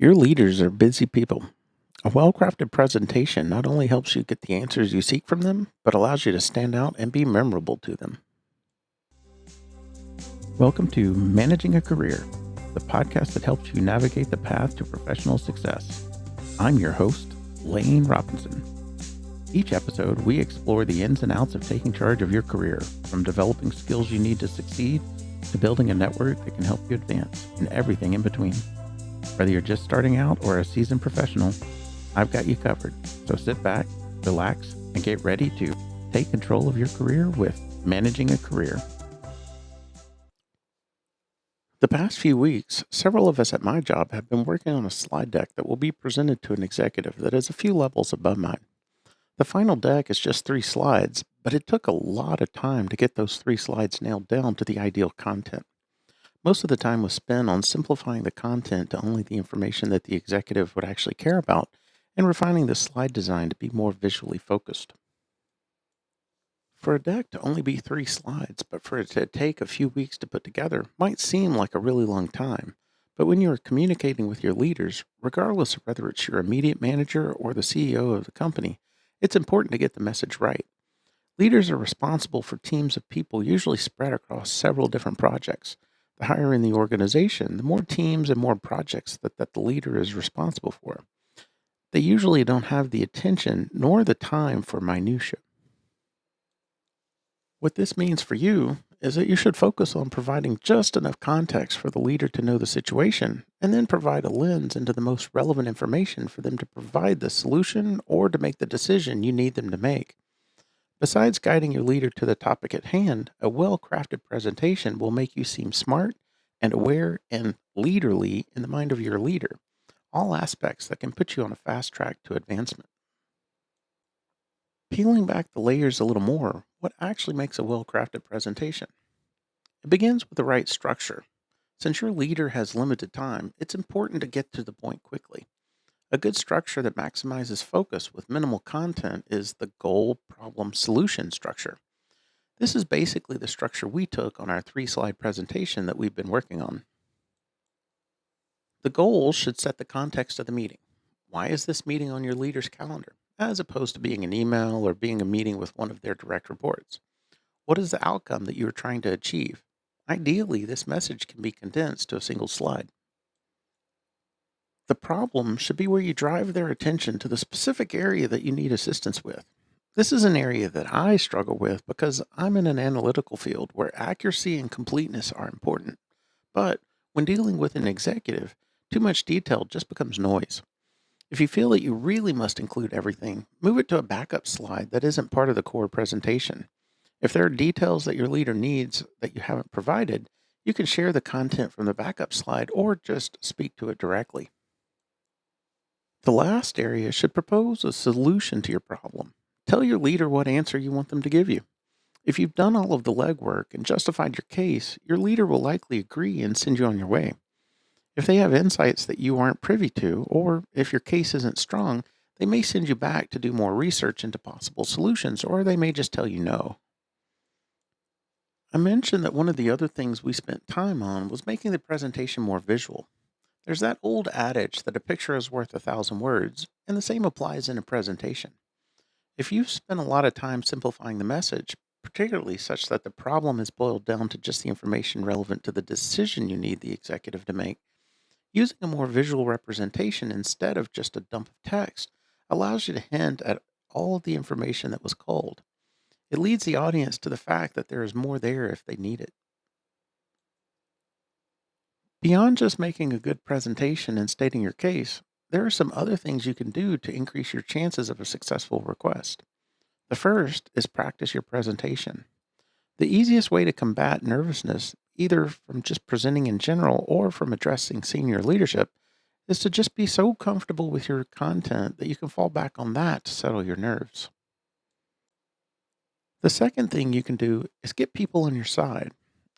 Your leaders are busy people. A well crafted presentation not only helps you get the answers you seek from them, but allows you to stand out and be memorable to them. Welcome to Managing a Career, the podcast that helps you navigate the path to professional success. I'm your host, Lane Robinson. Each episode, we explore the ins and outs of taking charge of your career, from developing skills you need to succeed to building a network that can help you advance, and everything in between. Whether you're just starting out or a seasoned professional, I've got you covered. So sit back, relax, and get ready to take control of your career with Managing a Career. The past few weeks, several of us at my job have been working on a slide deck that will be presented to an executive that is a few levels above mine. The final deck is just 3 slides, but it took a lot of time to get those 3 slides nailed down to the ideal content. Most of the time was spent on simplifying the content to only the information that the executive would actually care about and refining the slide design to be more visually focused. For a deck to only be 3 slides, but for it to take a few weeks to put together, might seem like a really long time. But when you are communicating with your leaders, regardless of whether it's your immediate manager or the CEO of the company, it's important to get the message right. Leaders are responsible for teams of people usually spread across several different projects. The higher in the organization, the more teams and more projects that the leader is responsible for. They usually don't have the attention nor the time for minutiae. What this means for you is that you should focus on providing just enough context for the leader to know the situation, and then provide a lens into the most relevant information for them to provide the solution or to make the decision you need them to make. Besides guiding your leader to the topic at hand, a well crafted presentation will make you seem smart and aware and leaderly in the mind of your leader, all aspects that can put you on a fast track to advancement. Peeling back the layers a little more, what actually makes a well crafted presentation? It begins with the right structure. Since your leader has limited time, it's important to get to the point quickly. A good structure that maximizes focus with minimal content is the goal, problem, solution structure. This is basically the structure we took on our 3-slide presentation that we've been working on. The goals should set the context of the meeting. Why is this meeting on your leader's calendar, as opposed to being an email or being a meeting with one of their direct reports? What is the outcome that you are trying to achieve? Ideally, this message can be condensed to a single slide. The problem should be where you drive their attention to the specific area that you need assistance with. This is an area that I struggle with because I'm in an analytical field where accuracy and completeness are important. But when dealing with an executive, too much detail just becomes noise. If you feel that you really must include everything, move it to a backup slide that isn't part of the core presentation. If there are details that your leader needs that you haven't provided, you can share the content from the backup slide or just speak to it directly. The last area should propose a solution to your problem. Tell your leader what answer you want them to give you. If you've done all of the legwork and justified your case, your leader will likely agree and send you on your way. If they have insights that you aren't privy to, or if your case isn't strong, they may send you back to do more research into possible solutions, or they may just tell you no. I mentioned that one of the other things we spent time on was making the presentation more visual. There's that old adage that a picture is worth 1,000 words, and the same applies in a presentation. If you've spent a lot of time simplifying the message, particularly such that the problem is boiled down to just the information relevant to the decision you need the executive to make, using a more visual representation instead of just a dump of text allows you to hint at all of the information that was culled. It leads the audience to the fact that there is more there if they need it. Beyond just making a good presentation and stating your case, there are some other things you can do to increase your chances of a successful request. The first is practice your presentation. The easiest way to combat nervousness, either from just presenting in general or from addressing senior leadership, is to just be so comfortable with your content that you can fall back on that to settle your nerves. The second thing you can do is get people on your side.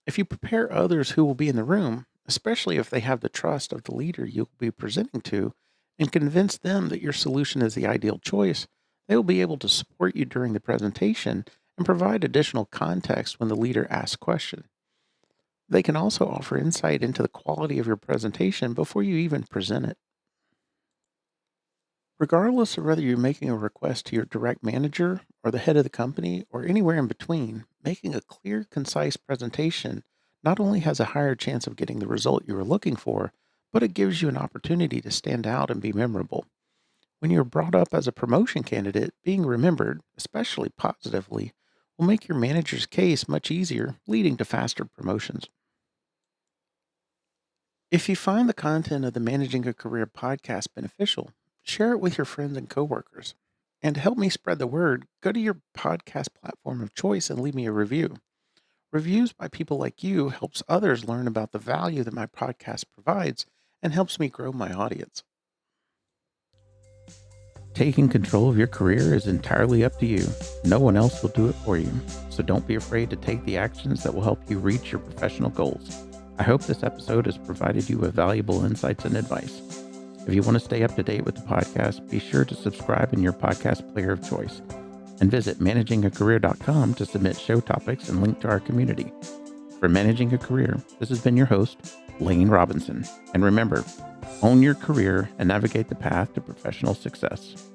If you prepare others who will be in the room, especially if they have the trust of the leader you'll be presenting to, and convince them that your solution is the ideal choice, they will be able to support you during the presentation and provide additional context when the leader asks questions. They can also offer insight into the quality of your presentation before you even present it. Regardless of whether you're making a request to your direct manager or the head of the company or anywhere in between, making a clear, concise presentation not only has a higher chance of getting the result you were looking for, but it gives you an opportunity to stand out and be memorable. When you're brought up as a promotion candidate, being remembered, especially positively, will make your manager's case much easier, leading to faster promotions. If you find the content of the Managing a Career podcast beneficial, share it with your friends and coworkers. And to help me spread the word, go to your podcast platform of choice and leave me a review. Reviews by people like you helps others learn about the value that my podcast provides and helps me grow my audience. Taking control of your career is entirely up to you. No one else will do it for you. So don't be afraid to take the actions that will help you reach your professional goals. I hope this episode has provided you with valuable insights and advice. If you want to stay up to date with the podcast, be sure to subscribe in your podcast player of choice and visit managingacareer.com to submit show topics and link to our community. For Managing a Career, this has been your host, Lane Robinson. And remember, own your career and navigate the path to professional success.